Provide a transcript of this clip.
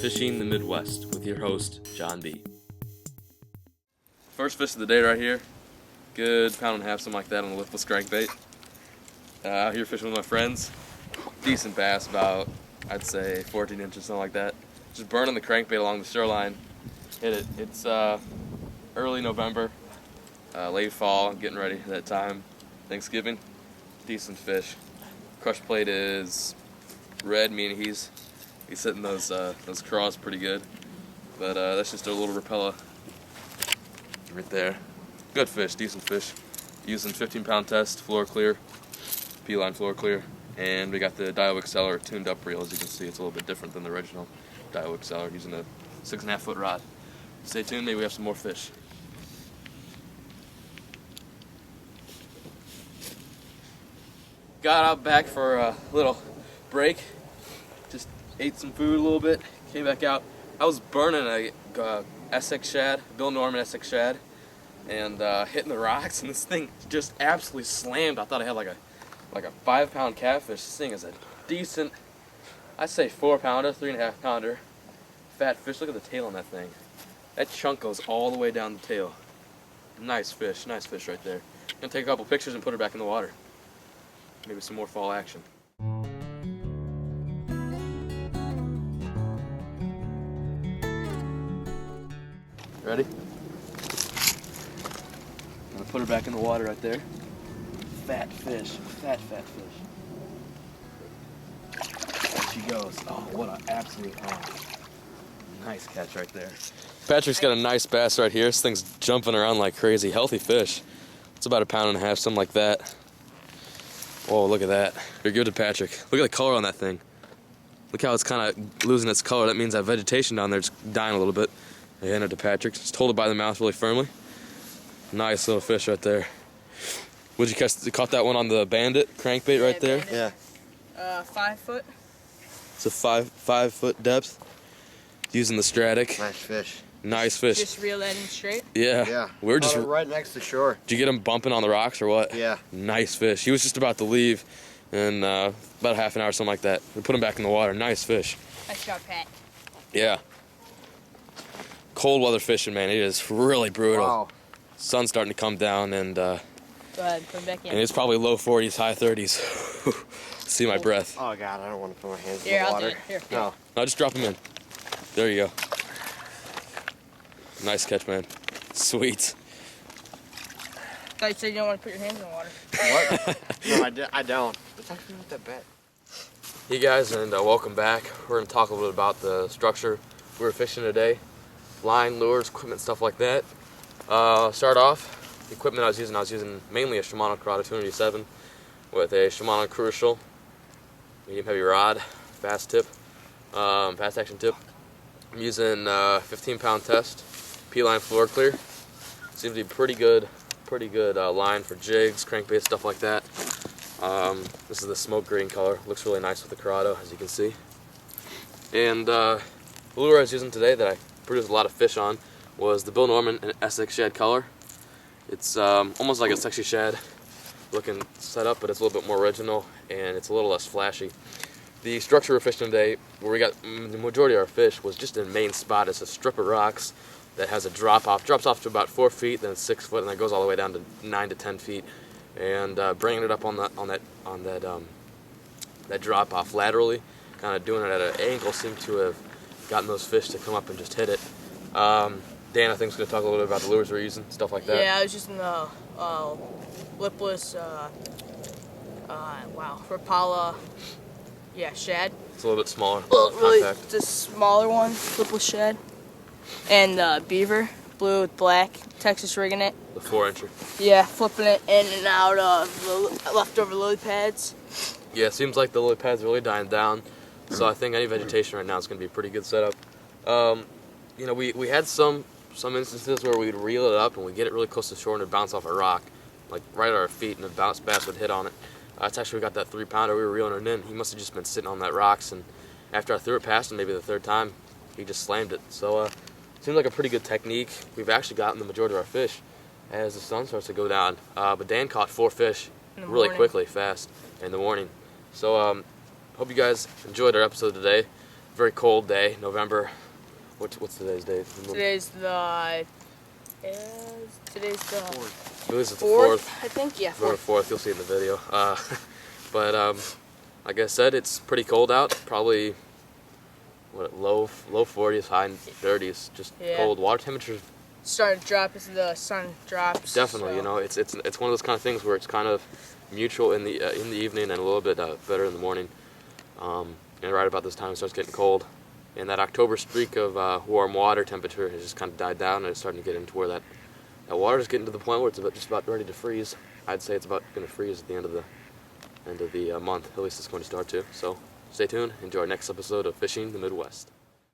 Fishing the Midwest with your host, John B. First fish of the day right here. Good pound and a half, something like that on the lipless crankbait. Out here fishing with my friends. Decent bass, about, I'd say 14 inches, something like that. Just burning the crankbait along the shoreline. Hit it. It's early November, late fall, getting ready for that time. Thanksgiving. Decent fish. Crush plate is red, meaning he's hitting those craws pretty good. But that's just a little Rapella right there. Good fish, decent fish. Using 15-pound test, floor clear, P-line floor clear, and we got the Dio Exceller tuned up reel. As you can see, it's a little bit different than the original Dio Exceller, using a 6.5-foot rod. Stay tuned, maybe we have some more fish. Got out back for a little break. Just ate some food a little bit. Came back out. I was burning a Essex shad, Bill Norman Essex shad, and hitting the rocks, and this thing just absolutely slammed. I thought I had like a 5-pound catfish. This thing is a decent, I'd say 4-pounder, 3.5-pounder fat fish. Look at the tail on that thing. That chunk goes all the way down the tail. Nice fish right there. Gonna take a couple pictures and put her back in the water. Maybe some more fall action. Ready? I'm gonna put her back in the water right there. Fat fish, fat fish. There she goes. Oh, what an absolute, nice catch right there. Patrick's got a nice bass right here. This thing's jumping around like crazy. Healthy fish. It's about 1.5 pounds, something like that. Whoa, look at that. Here, give it to Patrick. Look at the color on that thing. Look how it's kind of losing its color. That means that vegetation down there is dying a little bit. I hand it to Patrick. Just hold it by the mouth really firmly. Nice little fish right there. Would you catch? You caught that one on the Bandit crankbait right there? Bandit. Yeah. 5 foot. It's a 5-foot depth. Using the Stratic. Nice fish. Nice fish. Just reel that in straight? Yeah. Yeah. We were just right next to shore. Did you get him bumping on the rocks or what? Yeah. Nice fish. He was just about to leave in about half an hour, something like that. We put him back in the water. Nice fish. Nice job, Pat. Yeah. Cold weather fishing, man. It is really brutal. Wow. Sun's starting to come down, and Go ahead, put him back in. and it's probably low 40s, high 30s. See my breath. Oh God, I don't want to put my hands Here, in the I'll water. do it. Here. No. No, just drop him in. There you go. Nice catch, man. Sweet. I thought you said you don't want to put your hands in the water. What? No, I don't. It's actually not that bad. Hey guys, and welcome back. We're going to talk a little bit about the structure we were fishing today. Line, lures, equipment, stuff like that. Start off, the equipment I was using mainly a Shimano Curado 207 with a Shimano Crucial, medium heavy rod, fast tip, fast action tip. I'm using 15-pound test, P-line floor clear. Seems to be pretty good line for jigs, crankbait, stuff like that. This is the smoke green color. Looks really nice with the Curado, as you can see. And the lure I was using today that I produced a lot of fish on was the Bill Norman Essex shad color. It's almost like a sexy shad looking setup, but it's a little bit more original and it's a little less flashy. The structure we're fishing today, where we got the majority of our fish, was just in the main spot. It's a strip of rocks that has a drop off. Drops off to about 4 feet, then it's 6 foot, and then goes all the way down to 9 to 10 feet. And bringing it up on that drop off laterally, kind of doing it at an angle, seemed to have gotten those fish to come up and just hit it. Dan, I think, is going to talk a little bit about the lures we're using, stuff like that. Yeah, I was just in the lipless, Rapala, shad. It's a little bit smaller. Really, Compact. the smaller one, lipless shad. And beaver, blue with black, Texas rigging it. The 4-incher. Yeah, flipping it in and out of leftover lily pads. Yeah, it seems like the lily pad's really dying down. So I think any vegetation right now is going to be a pretty good setup. We had some instances where we'd reel it up and we'd get it really close to shore and it'd bounce off a rock, like right at our feet, and the bass would hit on it. That's actually, we got that 3-pounder, we were reeling it in. He must have just been sitting on that rocks, and after I threw it past him, maybe the 3rd time, he just slammed it. So seems like a pretty good technique. We've actually gotten the majority of our fish as the sun starts to go down. But Dan caught 4 fish really quickly, fast, in the morning. So hope you guys enjoyed our episode today. very cold day, November. What's today's date? Today's the I believe it's the 4th, 4th. I think. Yeah, November 4th. 4th, you'll see in the video. But like I said, it's pretty cold out. Probably low 40s, high 30s. Just Yeah. cold. Water temperatures Starting to drop as the sun drops. definitely. so. You know, it's one of those kind of things where it's kind of mutual in the evening and a little bit better in the morning. And right about this time it starts getting cold. And that October streak of warm water temperature has just kind of died down, and it's starting to get into where that water is getting to the point where it's just about ready to freeze. I'd say it's about going to freeze at the end of the month. At least it's going to start to. So stay tuned. Enjoy our next episode of Fishing the Midwest.